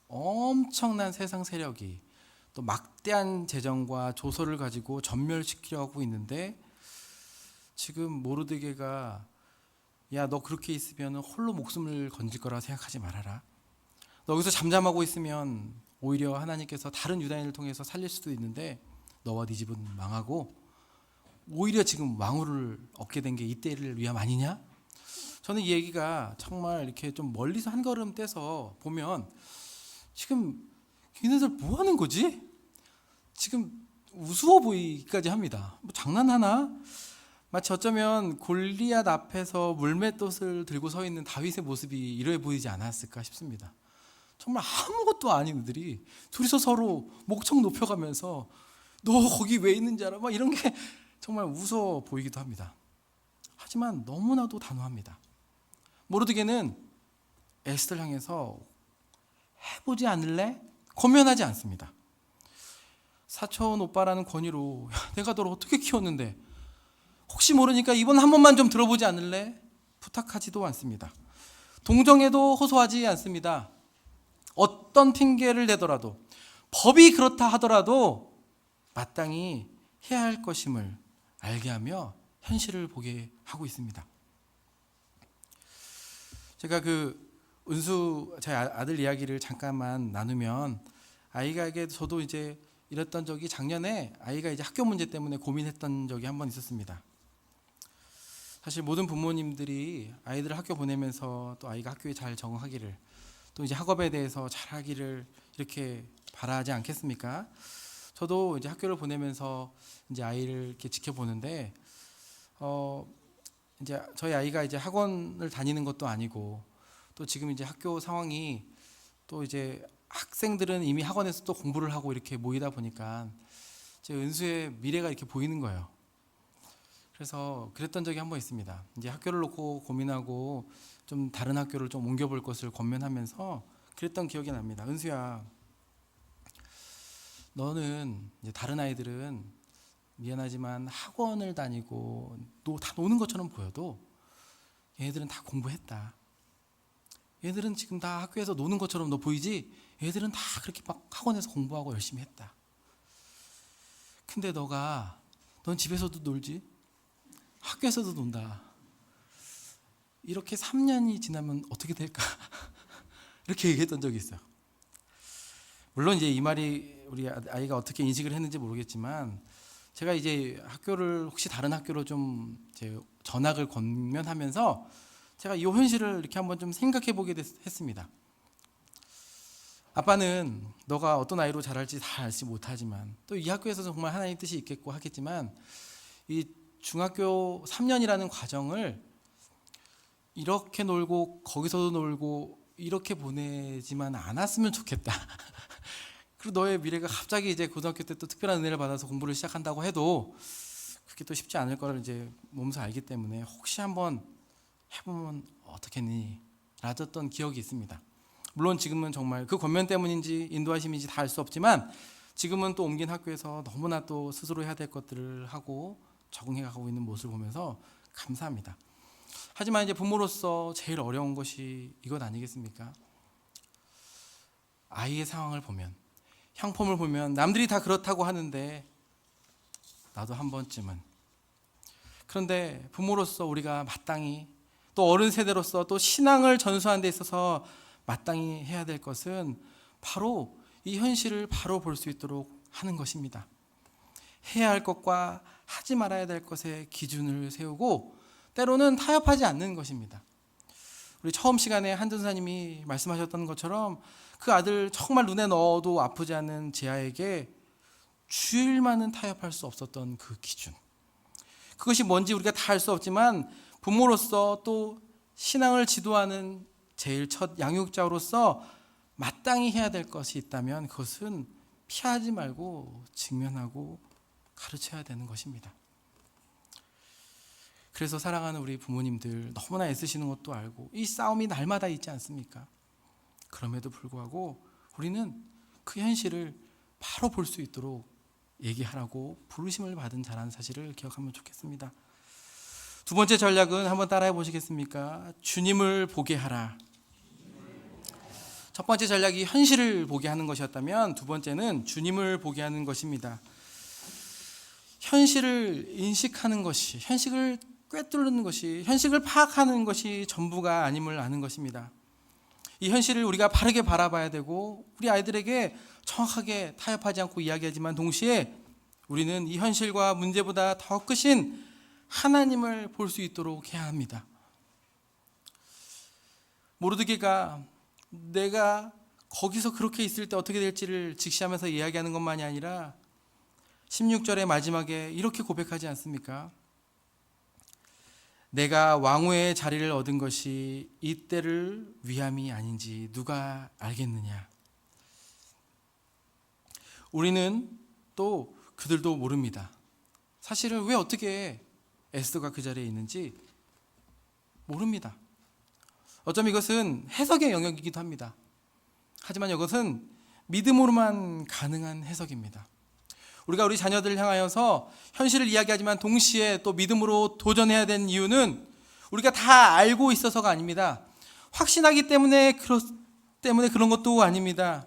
엄청난 세상 세력이 또 막대한 재정과 조소를 가지고 전멸시키려고 하고 있는데 지금 모르드게가 야, 너 그렇게 있으면 홀로 목숨을 건질 거라 생각하지 말아라. 너 여기서 잠잠하고 있으면 오히려 하나님께서 다른 유다인을 통해서 살릴 수도 있는데 너와 네 집은 망하고 오히려 지금 왕후를 얻게 된 게 이때를 위함 아니냐? 저는 이 얘기가 정말 이렇게 좀 멀리서 한 걸음 떼서 보면 지금 얘네들 뭐 하는 거지? 지금 우스워 보이기까지 합니다. 뭐 장난하나? 마치 어쩌면 골리앗 앞에서 물맷돌을 들고 서 있는 다윗의 모습이 이래 보이지 않았을까 싶습니다. 정말 아무것도 아닌 이들이 둘이서 서로 목청 높여가면서 너 거기 왜 있는지 알아? 막 이런 게 정말 우스워 보이기도 합니다. 하지만 너무나도 단호합니다. 모르드게는 에스더를 향해서 해보지 않을래? 권면하지 않습니다. 사촌 오빠라는 권위로 내가 너를 어떻게 키웠는데 혹시 모르니까 이번 한 번만 좀 들어보지 않을래? 부탁하지도 않습니다. 동정에도 호소하지 않습니다. 어떤 핑계를 대더라도 법이 그렇다 하더라도 마땅히 해야 할 것임을 알게 하며 현실을 보게 하고 있습니다. 제가 은수 제 아들 이야기를 잠깐만 나누면 아이가에게 저도 이제 이랬던 적이 작년에 아이가 이제 학교 문제 때문에 고민했던 적이 한 번 있었습니다. 사실 모든 부모님들이 아이들을 학교 보내면서 또 아이가 학교에 잘 적응하기를 또 이제 학업에 대해서 잘하기를 이렇게 바라지 않겠습니까? 저도 이제 학교를 보내면서 이제 아이를 이렇게 지켜보는데 이제 저희 아이가 이제 학원을 다니는 것도 아니고 또 지금 이제 학교 상황이 또 이제 학생들은 이미 학원에서 또 공부를 하고 이렇게 모이다 보니까 제 은수의 미래가 이렇게 보이는 거예요. 그래서 그랬던 적이 한 번 있습니다. 이제 학교를 놓고 고민하고 좀 다른 학교를 좀 옮겨볼 것을 권면하면서 그랬던 기억이 납니다. 은수야, 너는 이제 다른 아이들은 미안하지만 학원을 다니고 다 노는 것처럼 보여도 얘들은 다 공부했다. 얘들은 지금 다 학교에서 노는 것처럼 너 보이지? 얘들은 다 그렇게 막 학원에서 공부하고 열심히 했다. 근데 넌 집에서도 놀지? 학교에서도 논다. 이렇게 3년이 지나면 어떻게 될까? 이렇게 얘기했던 적이 있어요. 물론 이제 이 말이 우리 아이가 어떻게 인식을 했는지 모르겠지만 제가 이제 학교를 혹시 다른 학교로 좀 이제 전학을 권면하면서 제가 이 현실을 이렇게 한번 좀 생각해 보게 했습니다. 아빠는 너가 어떤 아이로 자랄지 다 알지 못하지만 또 이 학교에서 정말 하나님 뜻이 있겠고 하겠지만 이 중학교 3년이라는 과정을 이렇게 놀고 거기서도 놀고 이렇게 보내지만 않았으면 좋겠다. 그리고 너의 미래가 갑자기 이제 고등학교 때 또 특별한 은혜를 받아서 공부를 시작한다고 해도 그게 또 쉽지 않을 거를 이제 몸소 알기 때문에 혹시 한번 해보면 어떻겠니? 라졌던 기억이 있습니다. 물론 지금은 정말 그 권면 때문인지 인도하심인지 다 알 수 없지만 지금은 또 옮긴 학교에서 너무나 또 스스로 해야 될 것들을 하고 적응해 가고 있는 모습을 보면서 감사합니다. 하지만 이제 부모로서 제일 어려운 것이 이것 아니겠습니까? 아이의 상황을 보면, 형편을 보면 남들이 다 그렇다고 하는데 나도 한 번쯤은. 그런데 부모로서 우리가 마땅히 또 어른 세대로서 또 신앙을 전수하는 데 있어서 마땅히 해야 될 것은 바로 이 현실을 바로 볼 수 있도록 하는 것입니다. 해야 할 것과 하지 말아야 될 것의 기준을 세우고 때로는 타협하지 않는 것입니다. 우리 처음 시간에 한전사님이 말씀하셨던 것처럼 그 아들 정말 눈에 넣어도 아프지 않은 제 아에게 주일만은 타협할 수 없었던 그 기준, 그것이 뭔지 우리가 다 알 수 없지만 부모로서 또 신앙을 지도하는 제일 첫 양육자로서 마땅히 해야 될 것이 있다면 그것은 피하지 말고 직면하고 가르쳐야 되는 것입니다. 그래서 사랑하는 우리 부모님들 너무나 애쓰시는 것도 알고 이 싸움이 날마다 있지 않습니까? 그럼에도 불구하고 우리는 그 현실을 바로 볼 수 있도록 얘기하라고 부르심을 받은 자라는 사실을 기억하면 좋겠습니다. 두 번째 전략은 한번 따라해 보시겠습니까? 주님을 보게 하라. 첫 번째 전략이 현실을 보게 하는 것이었다면 두 번째는 주님을 보게 하는 것입니다. 현실을 인식하는 것이, 현실을 꿰뚫는 것이, 현실을 파악하는 것이 전부가 아님을 아는 것입니다. 이 현실을 우리가 바르게 바라봐야 되고 우리 아이들에게 정확하게 타협하지 않고 이야기하지만 동시에 우리는 이 현실과 문제보다 더 크신 하나님을 볼 수 있도록 해야 합니다. 모르드게가 내가 거기서 그렇게 있을 때 어떻게 될지를 직시하면서 이야기하는 것만이 아니라 16절의 마지막에 이렇게 고백하지 않습니까? 내가 왕후의 자리를 얻은 것이 이때를 위함이 아닌지 누가 알겠느냐. 우리는 또 그들도 모릅니다. 사실은 왜 어떻게 에스더가 그 자리에 있는지 모릅니다. 어쩌면 이것은 해석의 영역이기도 합니다. 하지만 이것은 믿음으로만 가능한 해석입니다. 우리가 우리 자녀들을 향하여서 현실을 이야기하지만 동시에 또 믿음으로 도전해야 되는 이유는 우리가 다 알고 있어서가 아닙니다. 확신하기 때문에 그런 것도 아닙니다.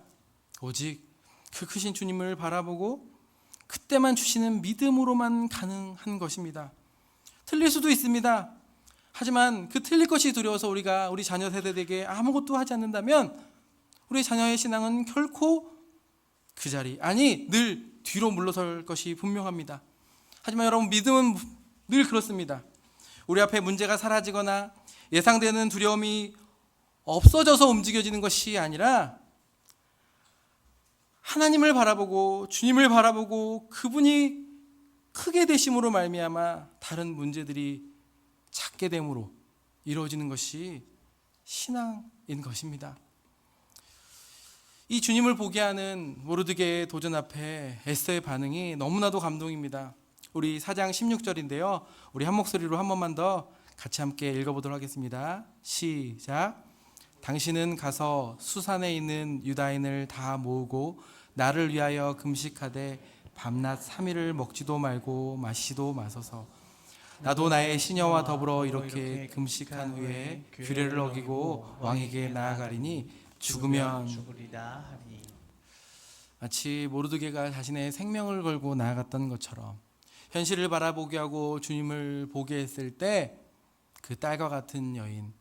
오직 그 크신 주님을 바라보고 그때만 주시는 믿음으로만 가능한 것입니다. 틀릴 수도 있습니다. 하지만 그 틀릴 것이 두려워서 우리가 우리 자녀 세대에게 아무것도 하지 않는다면 우리 자녀의 신앙은 결코 그 자리, 아니 늘 뒤로 물러설 것이 분명합니다. 하지만 여러분, 믿음은 늘 그렇습니다. 우리 앞에 문제가 사라지거나 예상되는 두려움이 없어져서 움직여지는 것이 아니라 하나님을 바라보고 주님을 바라보고 그분이 크게 되심으로 말미암아 다른 문제들이 작게 됨으로 이루어지는 것이 신앙인 것입니다. 이 주님을 보게 하는 모르드게의 도전 앞에 에스더의 반응이 너무나도 감동입니다. 우리 4장 16절인데요. 우리 한 목소리로 한 번만 더 같이 함께 읽어보도록 하겠습니다. 시작. 당신은 가서 수산에 있는 유다인을 다 모으고 나를 위하여 금식하되 밤낮 3일을 먹지도 말고 마시지도 마소서. 나도 나의 시녀와 더불어 이렇게 금식한 후에 규례를 어기고 왕에게 나아가리니 죽으면 죽으리라 하니. 마치 모르드게가 자신의 생명을 걸고 나아갔던 것처럼 현실을 바라보게 하고 주님을 보게 했을 때 그 딸과 같은 여인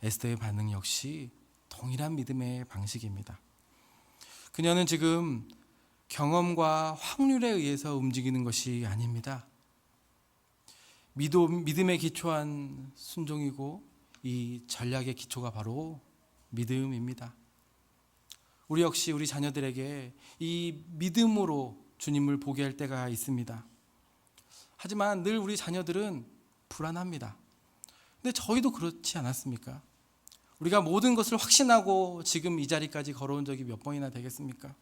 에스더의 반응 역시 동일한 믿음의 방식입니다. 그녀는 지금 경험과 확률에 의해서 움직이는 것이 아닙니다. 믿음에 기초한 순종이고 이 전략의 기초가 바로 믿음입니다. 우리 역시 우리 자녀들에게 이 믿음으로 주님을 보게 할 때가 있습니다. 하지만 늘 우리 자녀들은 불안합니다. 근데 저희도 그렇지 않았습니까? 우리가 모든 것을 확신하고 지금 이 자리까지 걸어온 적이 몇 번이나 되겠습니까?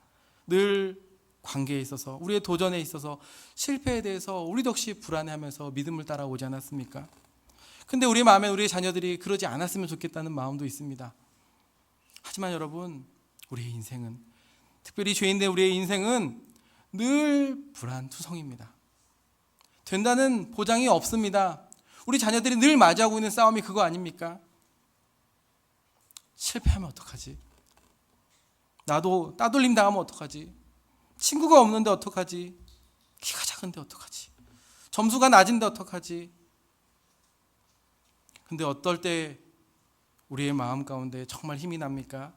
늘 관계에 있어서, 우리의 도전에 있어서, 실패에 대해서 우리도 역시 불안해하면서 믿음을 따라오지 않았습니까? 근데 우리 마음에 우리의 자녀들이 그러지 않았으면 좋겠다는 마음도 있습니다. 하지만 여러분, 우리의 인생은, 특별히 죄인된 우리의 인생은 늘 불안투성입니다. 된다는 보장이 없습니다. 우리 자녀들이 늘 맞이하고 있는 싸움이 그거 아닙니까? 실패하면 어떡하지? 나도 따돌림 당하면 어떡하지? 친구가 없는데 어떡하지? 키가 작은데 어떡하지? 점수가 낮은데 어떡하지? 근데 어떨 때 우리의 마음 가운데 정말 힘이 납니까?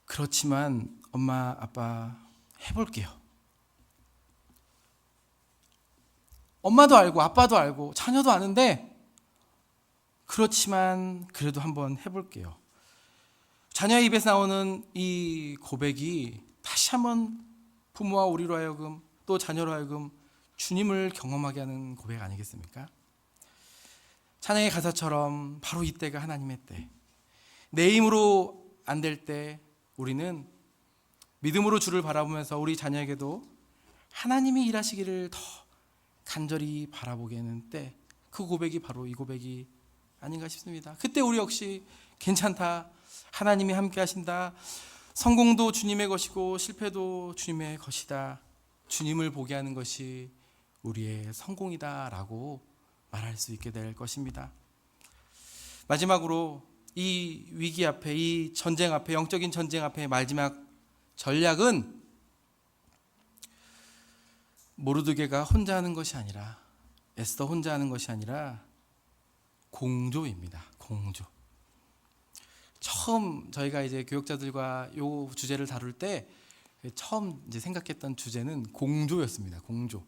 그렇지만 엄마, 아빠 해볼게요. 엄마도 알고 아빠도 알고 자녀도 아는데 그렇지만 그래도 한번 해볼게요. 자녀의 입에서 나오는 이 고백이 다시 한번 부모와 우리로 하여금 또 자녀로 하여금 주님을 경험하게 하는 고백 아니겠습니까? 찬양의 가사처럼 바로 이때가 하나님의 때. 내 힘으로 안 될 때 우리는 믿음으로 주를 바라보면서 우리 자녀에게도 하나님이 일하시기를 더 간절히 바라보게 하는 때, 그 고백이 바로 이 고백이 아닌가 싶습니다. 그때 우리 역시 괜찮다, 하나님이 함께 하신다, 성공도 주님의 것이고 실패도 주님의 것이다, 주님을 보게 하는 것이 우리의 성공이다라고 말할 수 있게 될 것입니다. 마지막으로 이 위기 앞에, 이 전쟁 앞에, 영적인 전쟁 앞에 마지막 전략은 모르드게가 혼자 하는 것이 아니라, 에스더 혼자 하는 것이 아니라 공조입니다. 공조. 처음 저희가 이제 교역자들과 이 주제를 다룰 때 처음 이제 생각했던 주제는 공조였습니다. 공조.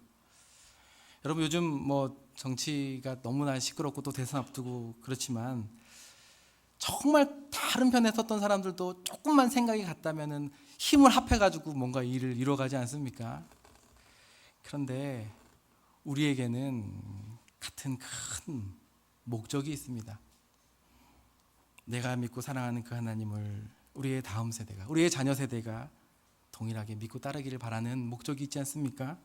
여러분 요즘 뭐 정치가 너무나 시끄럽고 또 대선 앞두고 그렇지만 정말 다른 편에 섰던 사람들도 조금만 생각이 같다면은 힘을 합해가지고 뭔가 일을 이뤄가지 않습니까? 그런데 우리에게는 같은 큰 목적이 있습니다. 내가 믿고 사랑하는 그 하나님을 우리의 다음 세대가, 우리의 자녀 세대가 동일하게 믿고 따르기를 바라는 목적이 있지 않습니까?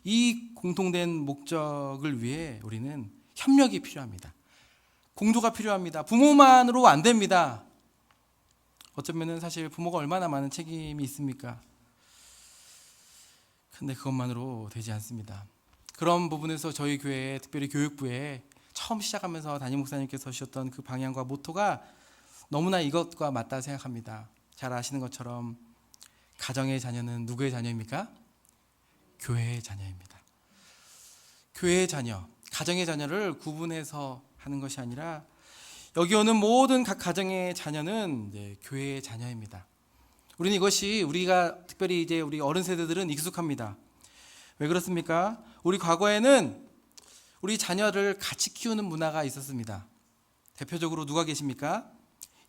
이 공통된 목적을 위해 우리는 협력이 필요합니다. 공조가 필요합니다. 부모만으로 안 됩니다. 어쩌면 사실 부모가 얼마나 많은 책임이 있습니까? 근데 그것만으로 되지 않습니다. 그런 부분에서 저희 교회, 특별히 교육부에 처음 시작하면서 담임 목사님께서 주셨던 그 방향과 모토가 너무나 이것과 맞다 생각합니다. 잘 아시는 것처럼 가정의 자녀는 누구의 자녀입니까? 교회의 자녀입니다. 교회의 자녀, 가정의 자녀를 구분해서 하는 것이 아니라 여기 오는 모든 각 가정의 자녀는 이제 교회의 자녀입니다. 우리는 이것이 우리가 특별히 이제 우리 어른 세대들은 익숙합니다. 왜 그렇습니까? 우리 과거에는 우리 자녀를 같이 키우는 문화가 있었습니다. 대표적으로 누가 계십니까?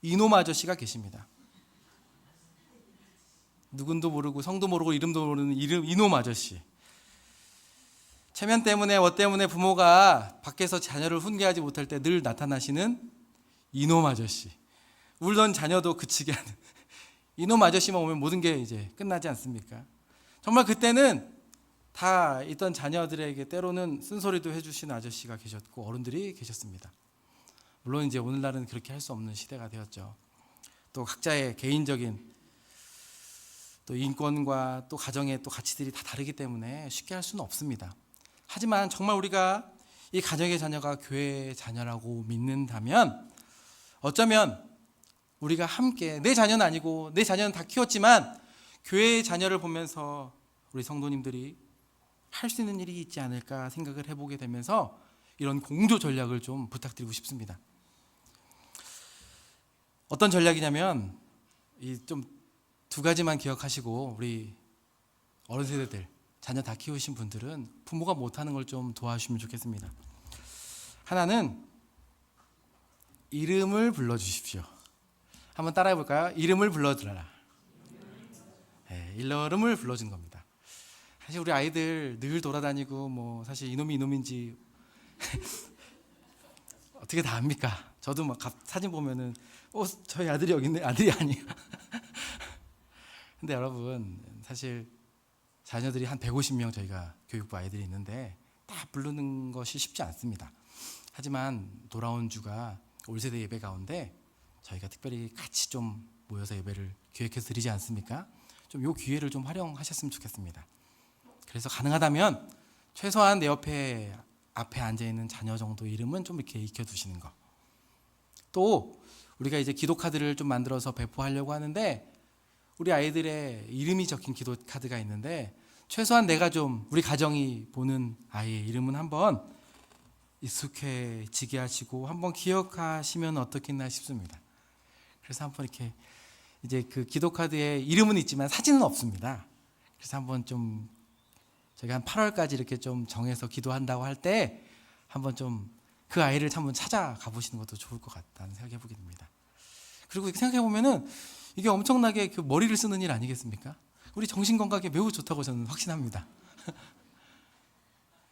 이놈 아저씨가 계십니다. 누군도 모르고 성도 모르고 이름도 모르는 이놈 아저씨. 체면 때문에 뭐 때문에 부모가 밖에서 자녀를 훈계하지 못할 때 늘 나타나시는 이놈 아저씨. 울던 자녀도 그치게 하는 이놈 아저씨만 오면 모든 게 이제 끝나지 않습니까? 정말 그때는 다 있던 자녀들에게 때로는 쓴소리도 해주시는 아저씨가 계셨고 어른들이 계셨습니다. 물론 이제 오늘날은 그렇게 할 수 없는 시대가 되었죠. 또 각자의 개인적인 또 인권과 또 가정의 또 가치들이 다 다르기 때문에 쉽게 할 수는 없습니다. 하지만 정말 우리가 이 가정의 자녀가 교회의 자녀라고 믿는다면 어쩌면 우리가 함께, 내 자녀는 아니고 내 자녀는 다 키웠지만 교회의 자녀를 보면서 우리 성도님들이 할 수 있는 일이 있지 않을까 생각을 해보게 되면서 이런 공조 전략을 좀 부탁드리고 싶습니다. 어떤 전략이냐면 좀 두 가지만 기억하시고 우리 어른 세대들 자녀 다 키우신 분들은 부모가 못하는 걸 좀 도와주시면 좋겠습니다. 하나는 이름을 불러주십시오. 한번 따라해 볼까요? 이름을 불러주라. 네, 이름을 불러준 겁니다. 사실 우리 아이들 늘 돌아다니고 뭐 사실 이놈이 이놈인지 어떻게 다 압니까? 저도 막 사진 보면은 저희 아들이 여기 있네. 아들이 아니야. 근데 여러분 사실 자녀들이 한 150명 저희가 교육부 아이들이 있는데 다 부르는 것이 쉽지 않습니다. 하지만 돌아온 주가 올 세대 예배 가운데 저희가 특별히 같이 좀 모여서 예배를 기획해서 드리지 않습니까? 좀 요 기회를 좀 활용하셨으면 좋겠습니다. 그래서 가능하다면 최소한 내 앞에 앉아 있는 자녀 정도 이름은 좀 이렇게 익혀두시는 거. 또 우리가 이제 기도 카드를 좀 만들어서 배포하려고 하는데 우리 아이들의 이름이 적힌 기도 카드가 있는데 최소한 내가 좀 우리 가정이 보는 아이의 이름은 한번 익숙해지게 하시고 한번 기억하시면 어떻겠나 싶습니다. 그래서 한번 이렇게 이제 그 기도 카드에 이름은 있지만 사진은 없습니다. 그래서 한번 좀 저희가 한 8월까지 이렇게 좀 정해서 기도한다고 할 때 한번 좀 그 아이를 한번 찾아가 보시는 것도 좋을 것 같다는 생각해 보게 됩니다. 그리고 생각해 보면은 이게 엄청나게 그 머리를 쓰는 일 아니겠습니까? 우리 정신 건강에 매우 좋다고 저는 확신합니다.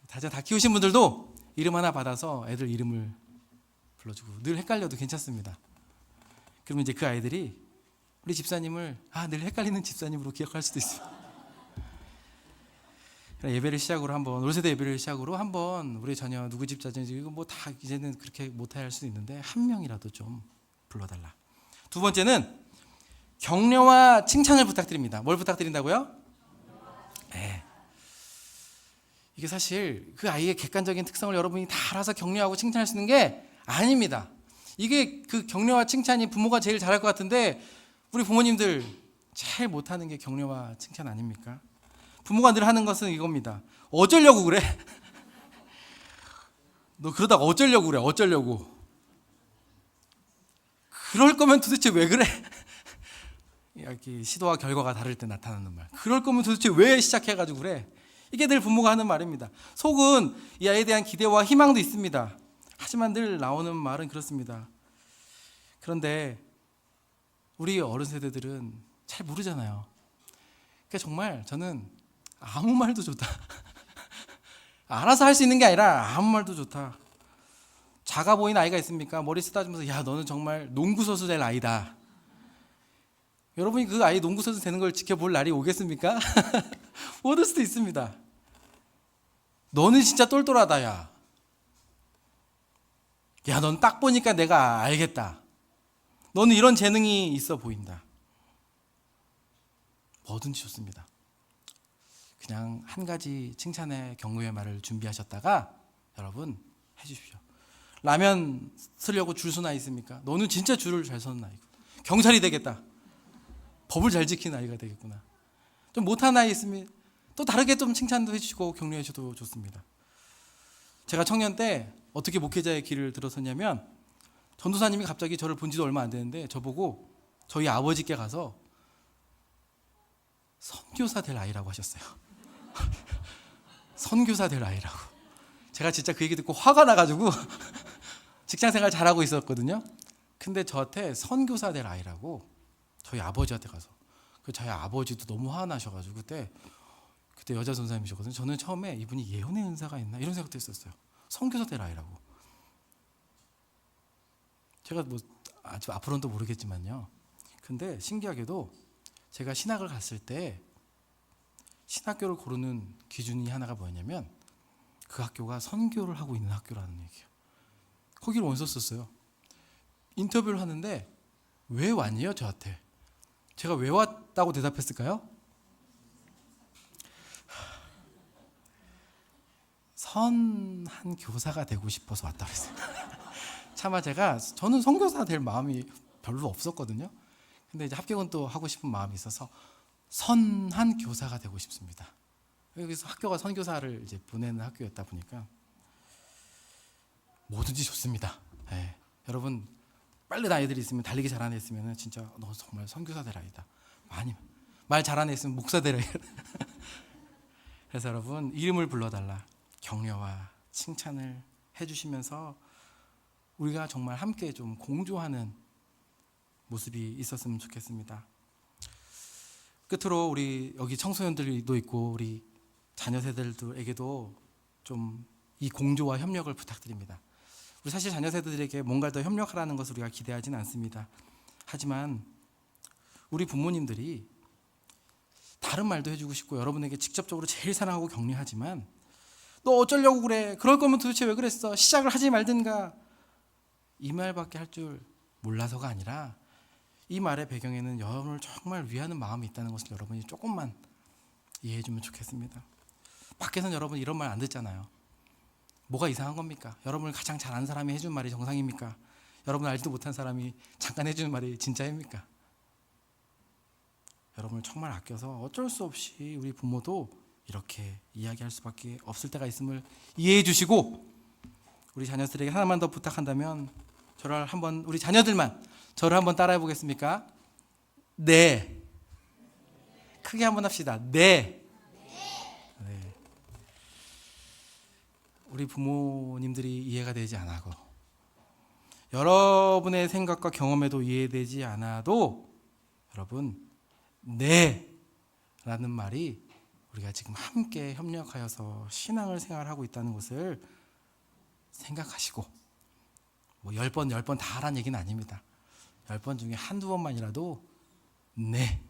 다 키우신 분들도 이름 하나 받아서 애들 이름을 불러주고 늘 헷갈려도 괜찮습니다. 그러면 이제 그 아이들이 우리 집사님을 늘 헷갈리는 집사님으로 기억할 수도 있습니다. 예배를 시작으로 한번 올 세대 예배를 시작으로 한번 우리 자녀 누구 집 자녀 이거 뭐 다 이제는 그렇게 못할 수도 있는데 한 명이라도 좀 불러달라. 두 번째는 격려와 칭찬을 부탁드립니다. 뭘 부탁드린다고요? 네. 이게 사실 그 아이의 객관적인 특성을 여러분이 다 알아서 격려하고 칭찬할 수 있는 게 아닙니다. 이게 그 격려와 칭찬이 부모가 제일 잘할 것 같은데 우리 부모님들 제일 못하는 게 격려와 칭찬 아닙니까? 부모가 늘 하는 것은 이겁니다. 어쩌려고 그래? 너 그러다가 어쩌려고 그래? 어쩌려고? 그럴 거면 도대체 왜 그래? 시도와 결과가 다를 때 나타나는 말. 그럴 거면 도대체 왜 시작해가지고 그래? 이게 늘 부모가 하는 말입니다. 속은 이 아이에 대한 기대와 희망도 있습니다. 하지만 늘 나오는 말은 그렇습니다. 그런데 우리 어른 세대들은 잘 모르잖아요. 그러니까 정말 저는 아무 말도 좋다. 알아서 할 수 있는 게 아니라 아무 말도 좋다. 작아 보이는 아이가 있습니까? 머리 쓰다주면서 야 너는 정말 농구 선수 될 아이다. 여러분이 그 아이 농구 선수 되는 걸 지켜볼 날이 오겠습니까? 못 올 수도 있습니다. 너는 진짜 똘똘하다 야. 야 넌 딱 보니까 내가 알겠다. 너는 이런 재능이 있어 보인다. 뭐든지 좋습니다. 그냥 한 가지 칭찬의 격려의 말을 준비하셨다가 여러분 해주십시오. 라면 쓰려고 줄 서나 있습니까? 너는 진짜 줄을 잘 서는 아이고 경찰이 되겠다. 법을 잘 지키는 아이가 되겠구나. 좀 못한 아이 있으면 또 다르게 좀 칭찬도 해주시고 격려해 주셔도 좋습니다. 제가 청년 때 어떻게 목회자의 길을 들어섰냐면 전도사님이 갑자기 저를 본 지도 얼마 안 되는데 저보고 저희 아버지께 가서 선교사 될 아이라고 하셨어요. 선교사 될 아이라고. 제가 진짜 그 얘기 듣고 화가 나가지고 직장생활 잘하고 있었거든요. 근데 저한테 선교사 될 아이라고 저희 아버지한테 가서 저희 아버지도 너무 화가 나셔가지고 그때 여자 전사님이셨거든요. 저는 처음에 이분이 예언의 은사가 있나 이런 생각도 했었어요. 선교사 될 아이라고. 제가 뭐 아직 앞으로는 또 모르겠지만요. 근데 신기하게도 제가 신학을 갔을 때 신학교를 고르는 기준이 하나가 뭐냐면 그 학교가 선교를 하고 있는 학교라는 얘기예요. 거기를 원서 썼어요. 인터뷰를 하는데 왜 왔니요 저한테? 제가 왜 왔다고 대답했을까요? 선한 교사가 되고 싶어서 왔다고 했어요. 차마 저는 선교사 될 마음이 별로 없었거든요. 근데 이제 합격은 또 하고 싶은 마음이 있어서 선한 교사가 되고 싶습니다. 여기서 학교가 선교사를 이제 보내는 학교였다 보니까 뭐든지 좋습니다. 네. 여러분 빨리 아이들이 있으면 달리기 잘하는 애 있으면 진짜 너 정말 선교사 될 아이다. 많이 말 잘하는 애 있으면 목사 될 아이다. 그래서 여러분 이름을 불러달라. 격려와 칭찬을 해주시면서 우리가 정말 함께 좀 공조하는 모습이 있었으면 좋겠습니다. 끝으로 우리 여기 청소년들도 있고 우리 자녀 세대들에게도 좀 이 공조와 협력을 부탁드립니다. 우리 사실 자녀 세대들에게 뭔가 더 협력하라는 것을 우리가 기대하지는 않습니다. 하지만 우리 부모님들이 다른 말도 해주고 싶고 여러분에게 직접적으로 제일 사랑하고 격려하지만 너 어쩌려고 그래? 그럴 거면 도대체 왜 그랬어? 시작을 하지 말든가. 이 말밖에 할 줄 몰라서가 아니라 이 말의 배경에는 여러분을 정말 위하는 마음이 있다는 것을 여러분이 조금만 이해해 주면 좋겠습니다. 밖에서는 여러분 이런 말 안 듣잖아요. 뭐가 이상한 겁니까? 여러분을 가장 잘 아는 사람이 해준 말이 정상입니까? 여러분 알지도 못한 사람이 잠깐 해주는 말이 진짜입니까? 여러분을 정말 아껴서 어쩔 수 없이 우리 부모도 이렇게 이야기할 수밖에 없을 때가 있음을 이해해 주시고 우리 자녀들에게 하나만 더 부탁한다면 우리 자녀들만 저를 한번 따라해 보겠습니까? 네. 크게 한번 합시다. 네. 네. 우리 부모님들이 이해가 되지 않아도 여러분의 생각과 경험에도 이해되지 않아도 여러분 네 라는 말이 우리가 지금 함께 협력하여서 신앙을 생활하고 있다는 것을 생각하시고, 뭐 10번 다 하라는 얘기는 아닙니다. 10번 중에 한두 번만이라도 네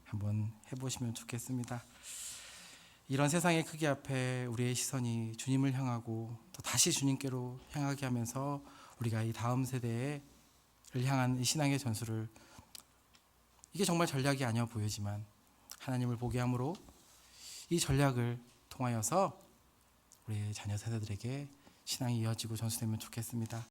한번 해보시면 좋겠습니다. 이런 세상의 크기 앞에 우리의 시선이 주님을 향하고 또 다시 주님께로 향하게 하면서 우리가 이 다음 세대를 향한 이 신앙의 전술을, 이게 정말 전략이 아니어 보이지만 하나님을 보게 함으로 이 전략을 통하여서 우리의 자녀 세대들에게 신앙이 이어지고 전수되면 좋겠습니다.